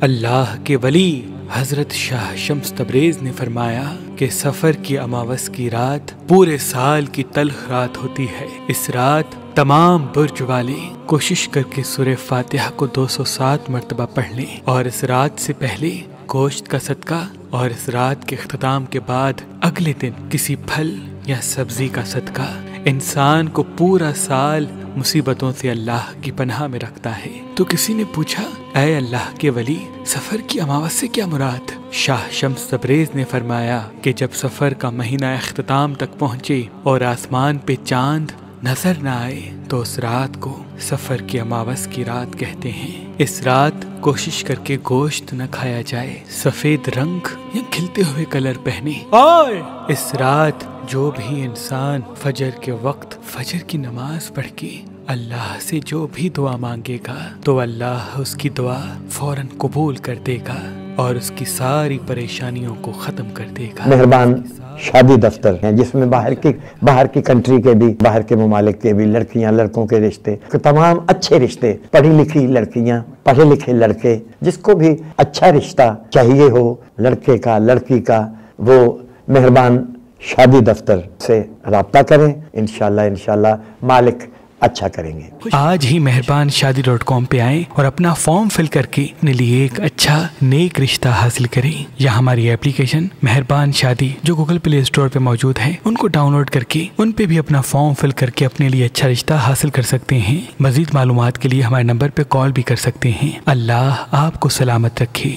اللہ کے ولی حضرت شاہ شمس تبریز نے فرمایا کہ سفر کی اماوس کی رات پورے سال کی تلخ رات ہوتی ہے۔ اس رات تمام برج والے کوشش کر کے سورہ فاتحہ کو 207 مرتبہ پڑھ لیں، اور اس رات سے پہلے گوشت کا صدقہ، اور اس رات کے اختتام کے بعد اگلے دن کسی پھل یا سبزی کا صدقہ انسان کو پورا سال مصیبتوں سے اللہ کی پناہ میں رکھتا ہے۔ تو کسی نے پوچھا، اے اللہ کے ولی، سفر کی اماوس سے کیا مراد؟ شاہ شمس تبریز نے فرمایا کہ جب سفر کا مہینہ اختتام تک پہنچے اور آسمان پہ چاند نظر نہ آئے تو اس رات کو سفر کی اماوس کی رات کہتے ہیں۔ اس رات کوشش کر کے گوشت نہ کھایا جائے، سفید رنگ یا کھلتے ہوئے کلر پہنے، اور اس رات جو بھی انسان فجر کے وقت فجر کی نماز پڑھ کے اللہ سے جو بھی دعا مانگے گا تو اللہ اس کی دعا فوراً قبول کر دے گا اور اس کی ساری پریشانیوں کو ختم کر دے گا۔ مہربان شادی دفتر ہیں جس میں باہر کی کنٹری کے بھی، باہر کے ممالک کے بھی لڑکیاں لڑکوں کے رشتے، تمام اچھے رشتے، پڑھی لکھی لڑکیاں، پڑھے لکھے لڑکے، جس کو بھی اچھا رشتہ چاہیے ہو لڑکے کا لڑکی کا، وہ مہربان شادی دفتر سے رابطہ کریں، انشاءاللہ مالک اچھا کریں گے۔ آج ہی مہربان شادی.com پہ آئیں اور اپنا فارم فل کر کے اپنے لیے ایک اچھا نیک رشتہ حاصل کریں، یا ہماری اپلیکیشن مہربان شادی جو گوگل پلے اسٹور پہ موجود ہے ان کو ڈاؤن لوڈ کر کے ان پہ بھی اپنا فارم فل کر کے اپنے لیے اچھا رشتہ حاصل کر سکتے ہیں۔ مزید معلومات کے لیے ہمارے نمبر پہ کال بھی کر سکتے ہیں۔ اللہ آپ کو سلامت رکھے۔